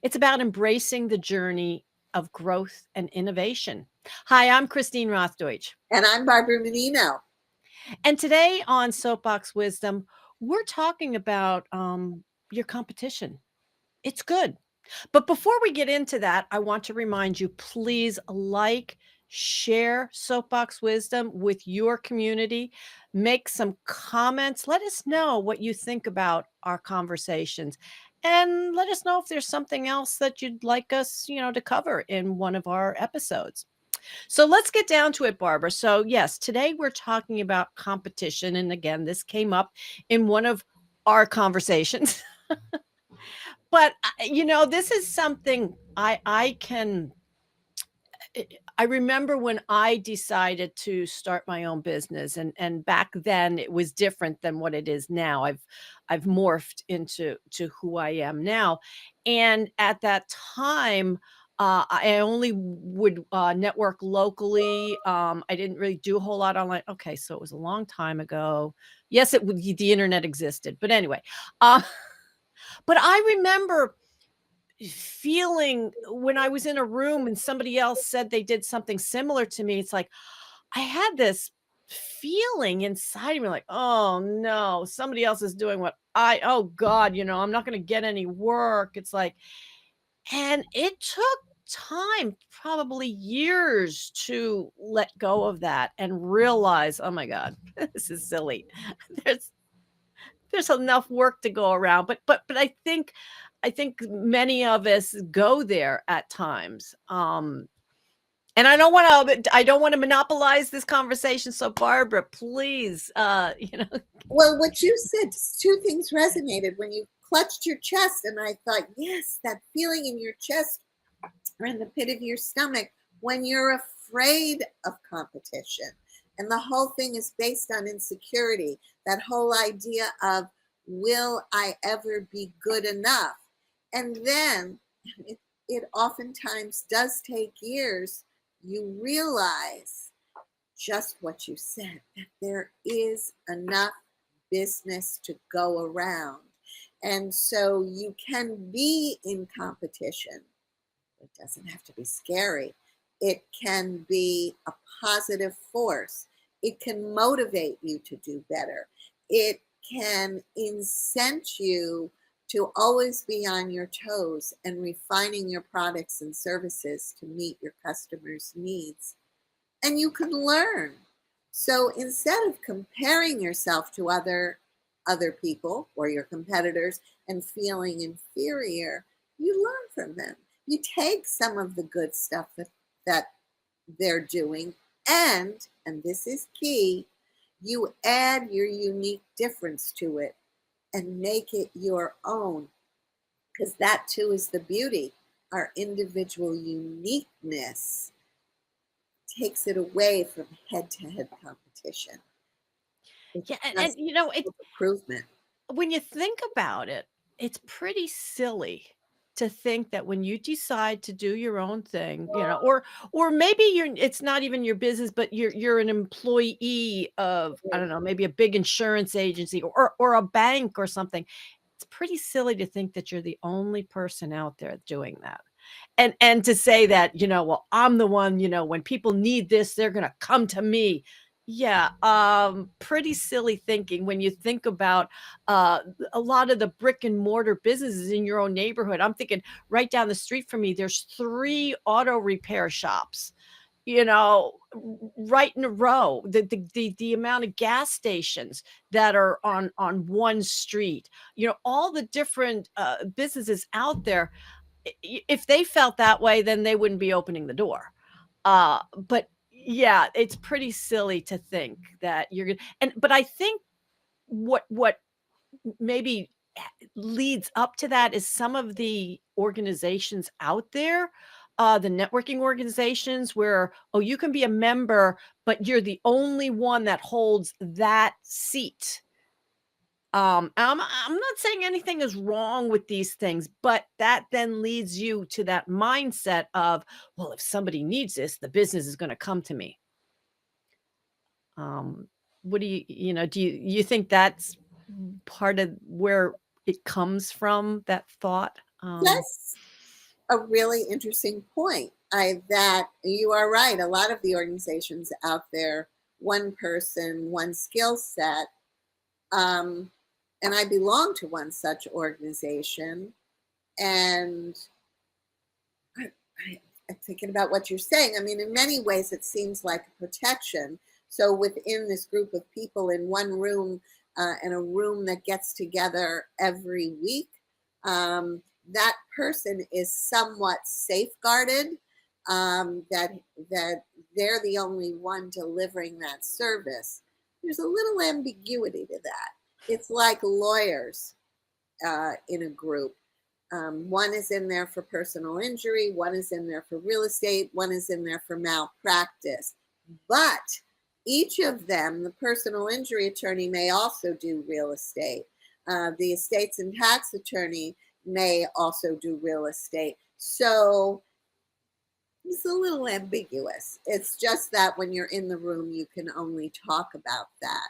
It's about embracing the journey of growth and innovation. Hi, I'm Christine Rothdeutsch. And I'm Barbara Menino. And today on Soapbox Wisdom, we're talking about your competition. It's good. But before we get into that, I want to remind you, please share Soapbox Wisdom with your community. Make some comments. Let us know what you think about our conversations. And let us know if there's something else that you'd like us, to cover in one of our episodes. So let's get down to it, Barbara. So, yes, today we're talking about competition. And again, this came up in one of our conversations. But this is something I remember when I decided to start my own business, and back then it was different than what it is now. I've morphed into who I am now. And at that time, I only would network locally. I didn't really do a whole lot online. Okay, so it was a long time ago. Yes, the internet existed, but anyway, uh, but I remember feeling when I was in a room and somebody else said they did something similar to me. It's like I had this feeling inside of me, like, oh no, somebody else is doing oh God, I'm not going to get any work. It's like, and it took time, probably years, to let go of that and realize, oh my God, this is silly. There's there's enough work to go around, but I think many of us go there at times. And I don't want to monopolize this conversation. So Barbara, please, Well, what you said, two things resonated when you clutched your chest, and I thought, yes, that feeling in your chest or in the pit of your stomach when you're afraid of competition. And the whole thing is based on insecurity. That whole idea of, will I ever be good enough? And then it oftentimes does take years. You realize just what you said, that there is enough business to go around. And so you can be in competition. It doesn't have to be scary. It can be a positive force. It can motivate you to do better. It can incent you to always be on your toes and refining your products and services to meet your customers' needs. And you can learn. So instead of comparing yourself to other people or your competitors and feeling inferior, you learn from them. You take some of the good stuff that they're doing, and this is key, you add your unique difference to it and make it your own, because that too is the beauty. Our individual uniqueness takes it away from head-to-head competition. It's yeah, and just improvement. when you think about it, it's pretty silly to think that when you decide to do your own thing, or maybe it's not even your business, but you're an employee of, I don't know, maybe a big insurance agency or a bank or something. It's pretty silly to think that you're the only person out there doing that. And to say that, well, I'm the one, when people need this, they're gonna come to me. Yeah, pretty silly thinking when you think about uh a lot of the brick and mortar businesses in your own neighborhood. I'm thinking right down the street from me, there's 3 auto repair shops, right in a row. The amount of gas stations that are on one street, all the different businesses out there. If they felt that way, then they wouldn't be opening the door. But yeah, it's pretty silly to think that you're gonna, but I think what maybe leads up to that is some of the organizations out there, the networking organizations where, oh, you can be a member, but you're the only one that holds that seat. I'm not saying anything is wrong with these things, but that then leads you to that mindset of, well, if somebody needs this, the business is going to come to me. Um, what do you think that's part of where it comes from, that thought? Um, That's a really interesting point. That you are right. A lot of the organizations out there, one person, one skill set, um, and I belong to one such organization. And I, I'm thinking about what you're saying. I mean, in many ways, it seems like a protection. So within this group of people in one room, in a room that gets together every week, that person is somewhat safeguarded. That they're the only one delivering that service. There's a little ambiguity to that. It's like lawyers in a group. One is in there for personal injury, one is in there for real estate, one is in there for malpractice. But each of them, the personal injury attorney may also do real estate. The estates and tax attorney may also do real estate. So it's a little ambiguous. It's just that when you're in the room, you can only talk about that.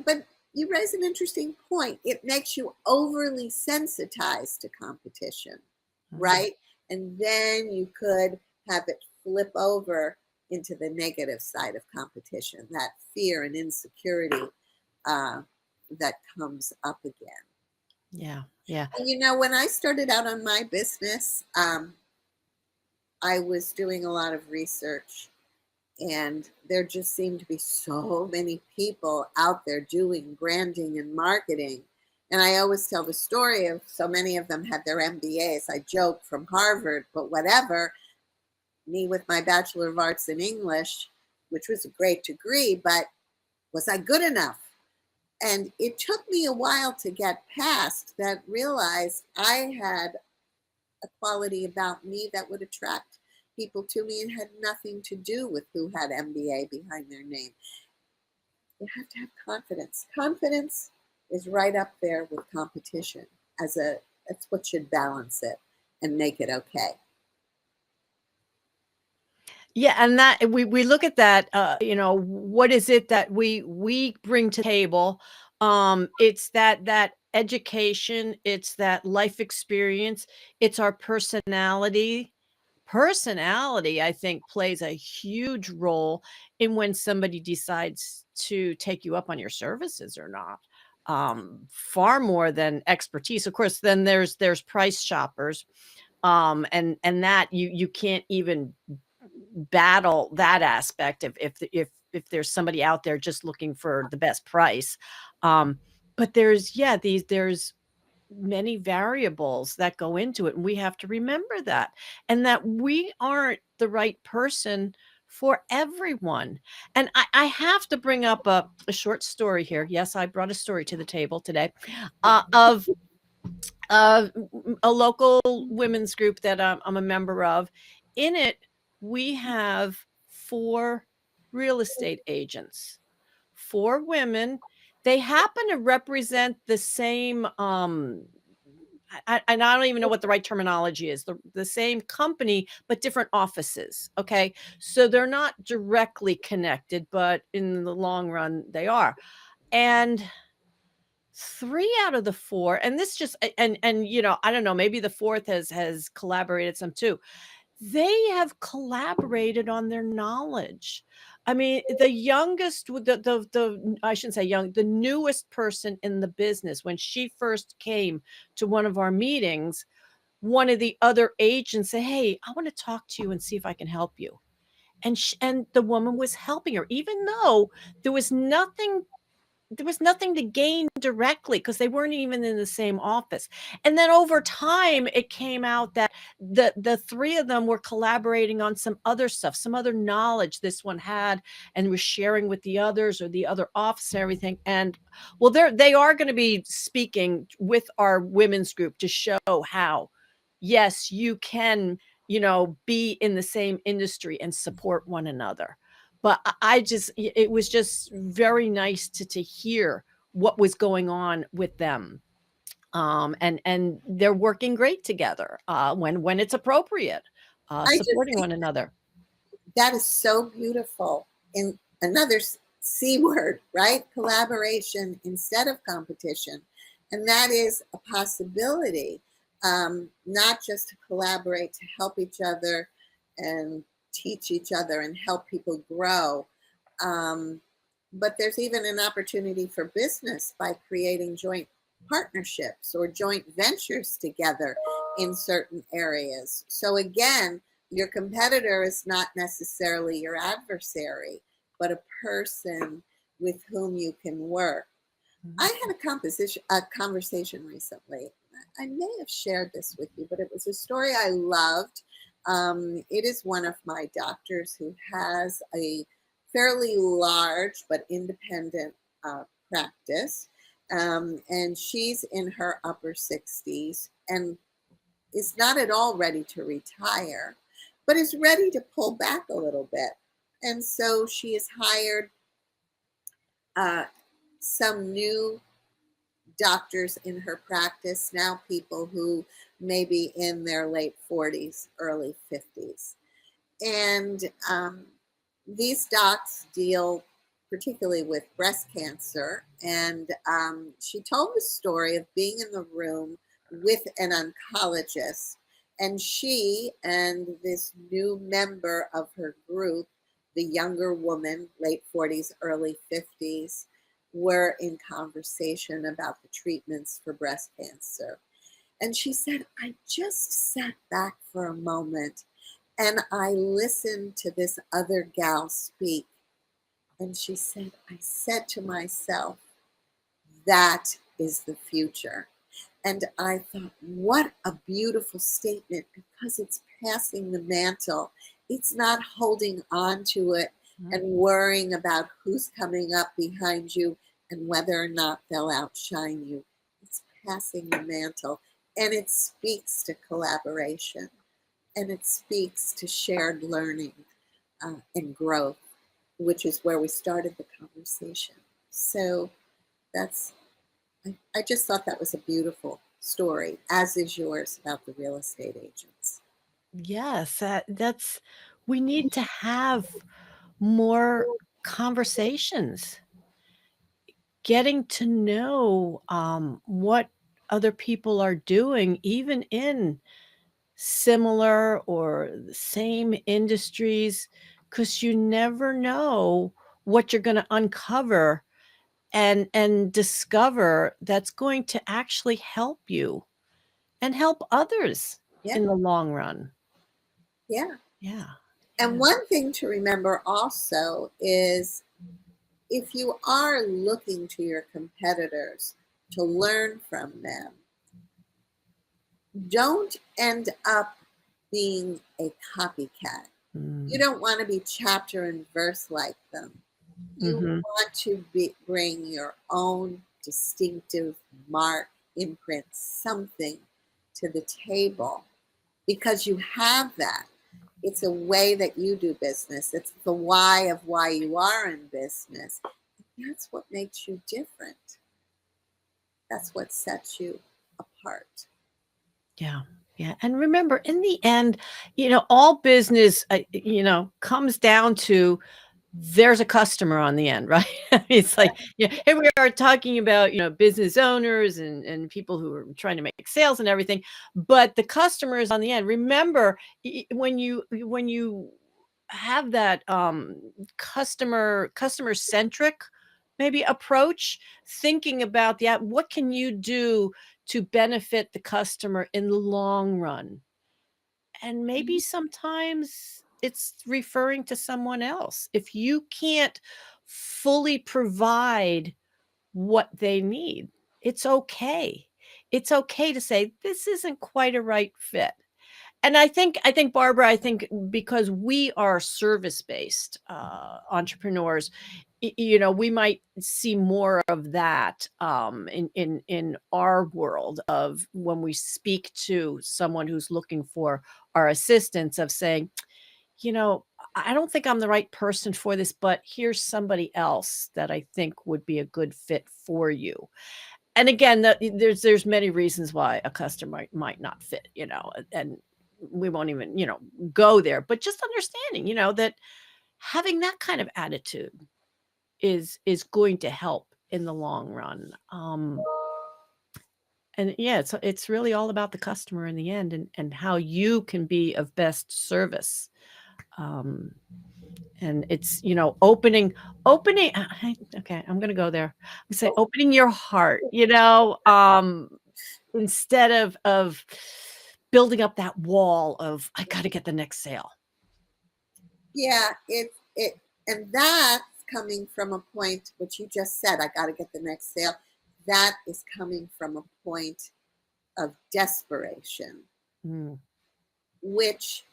But you raise an interesting point. It makes you overly sensitized to competition, mm, right? And then you could have it flip over into the negative side of competition, that fear and insecurity uh, that comes up again. yeah, yeah. And when I started out on my business, I was doing a lot of research, and there just seemed to be so many people out there doing branding and marketing. And I always tell the story of so many of them had their MBAs. I joke from Harvard, but whatever. Me with my Bachelor of Arts in English, which was a great degree, but was I good enough? And it took me a while to get past that, realized I had a quality about me that would attract people to me and had nothing to do with who had MBA behind their name. You have to have confidence. Confidence is right up there with competition that's what should balance it and make it okay. Yeah, and that we look at that, what is it that we bring to the table? It's that education, it's that life experience, it's our personality. Personality, I think, plays a huge role in when somebody decides to take you up on your services or not, far more than expertise. Of course, then there's price shoppers, and that you can't even battle that aspect if there's somebody out there just looking for the best price. But there's many variables that go into it, and we have to remember that, and that we aren't the right person for everyone. And I have to bring up a short story here. Yes, I brought a story to the table today, of a local women's group that I'm a member of. In it, we have 4 real estate agents, 4 women. They happen to represent the same, and I don't even know what the right terminology is, the same company, but different offices, okay? So they're not directly connected, but in the long run, they are. And 3 out of the 4, and this just and, I don't know, maybe the 4th has collaborated some too. They have collaborated on their knowledge. I mean, the youngest w the I shouldn't say young, the newest person in the business, when she first came to one of our meetings, one of the other agents said, "Hey, I wanna talk to you and see if I can help you." And the woman was helping her, even though there was nothing there was nothing to gain directly because they weren't even in the same office. And then over time, it came out that the 3 of them were collaborating on some other stuff, some other knowledge this one had and was sharing with the others or the other office and everything. And well, they are gonna be speaking with our women's group to show how, yes, you can, be in the same industry and support one another. But I just it was just very nice to hear what was going on with them. And they're working great together, when it's appropriate, I just supporting think one another. that is so beautiful. In another C word, right? Collaboration instead of competition. And that is a possibility. not just to collaborate, to help each other and teach each other and help people grow. Um, but there's even an opportunity for business by creating joint partnerships or joint ventures together in certain areas. So, again, your competitor is not necessarily your adversary, but a person with whom you can work. I Mhm. had a conversation recently. I may have shared this with you, but it was a story I loved. It is one of my doctors who has a fairly large but independent practice. And she's in her upper 60s and is not at all ready to retire, but is ready to pull back a little bit. And so she has hired uh, some new doctors in her practice, now people who may be in their late 40s, early 50s. And these docs deal particularly with breast cancer. And she told the story of being in the room with an oncologist. And she and this new member of her group, the younger woman, late 40s, early 50s, were in conversation about the treatments for breast cancer. And she said, I just sat back for a moment and I listened to this other gal speak. And she said, I said to myself, that is the future. And I thought, what a beautiful statement because it's passing the mantle. It's not holding on to it and Right. worrying about who's coming up behind you and whether or not they'll outshine you. It's passing the mantle. And it speaks to collaboration and it speaks to shared learning and growth, which is where we started the conversation. So that's I just thought that was a beautiful story, as is yours about the real estate agents. Yes, that's we need to have more conversations, getting to know what other people are doing, even in similar or the same industries, because you never know what you're going to uncover and discover that's going to actually help you and help others Yeah, in the long run. yeah. Yeah. And Yeah. one thing to remember also is if you are looking to your competitors to learn from them, don't end up being a copycat. You Mm. don't want to be chapter and verse like them. You Mhm. want to bring your own distinctive mark, imprint, something to the table because you have that. It's a way that you do business. It's the why of why you are in business. That's what makes you different. That's what sets you apart. Yeah. Yeah, and remember, in the end, all business, comes down to there's a customer on the end, right? It's like, yeah, here we are talking about, business owners and people who are trying to make sales and everything, but the customer is on the end. Remember, when you have that customer centric maybe approach, thinking about what can you do to benefit the customer in the long run? And maybe Mhm. sometimes it's referring to someone else. If you can't fully provide what they need, it's okay. It's okay to say, "This isn't quite a right fit." And I think, Barbara, because we are service-based, entrepreneurs, we might see more of that, in our world of when we speak to someone who's looking for our assistance of saying, "You know, I don't think I'm the right person for this, but here's somebody else that I think would be a good fit for you." And again, there's many reasons why a customer might not fit, and we won't even, go there, but just understanding, that having that kind of attitude is going to help in the long run. And yeah, it's really all about the customer in the end and how you can be of best service. Um, and it's, opening okay, I'm gonna go there. I say Oh, opening your heart, instead of building up that wall of I gotta get the next sale. yeah, and that's coming from a point which you just said, I got to get the next sale. That is coming from a point of desperation, Mm, which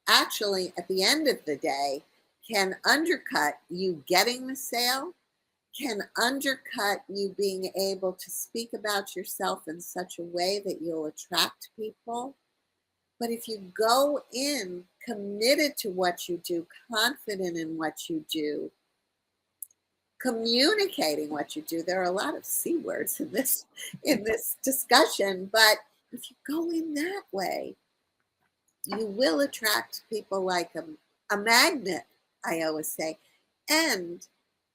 actually, at the end of the day, can undercut you getting the sale, can undercut you being able to speak about yourself in such a way that you'll attract people. But if you go in committed to what you do, confident in what you do, communicating what you do, there are a lot of C words in this discussion, but if you go in that way, you will attract people like a magnet, I always say. And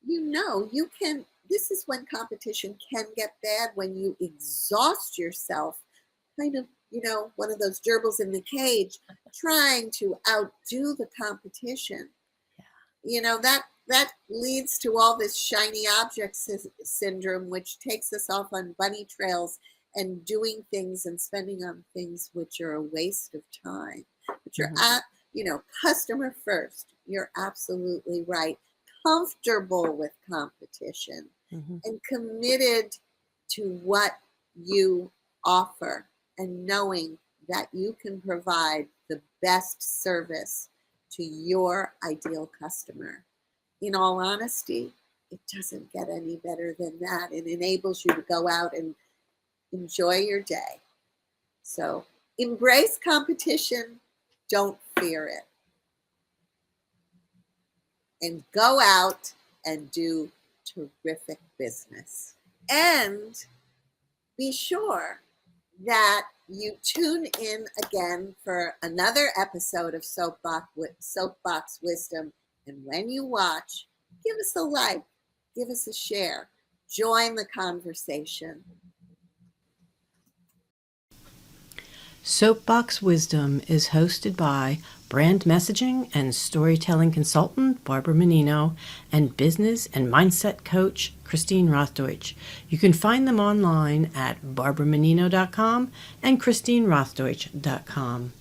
you can, this is when competition can get bad, when you exhaust yourself, kind of, one of those gerbils in the cage, trying to outdo the competition. That leads to all this shiny object syndrome, which takes us off on bunny trails and doing things and spending on things which are a waste of time. But you're mhm, customer first. You're absolutely right. Comfortable with competition mhm. and committed to what you offer, and knowing that you can provide the best service to your ideal customer. In all honesty, it doesn't get any better than that. It enables you to go out and enjoy your day. So embrace competition, don't fear it, and go out and do terrific business. And be sure that you tune in again for another episode of Soapbox Wisdom. And when you watch, give us a like, give us a share, join the conversation. Soapbox Wisdom is hosted by brand messaging and storytelling consultant Barbara Menino and business and mindset coach Christine Rothdeutsch. You can find them online at barbaramenino.com and christinerothdeutsch.com.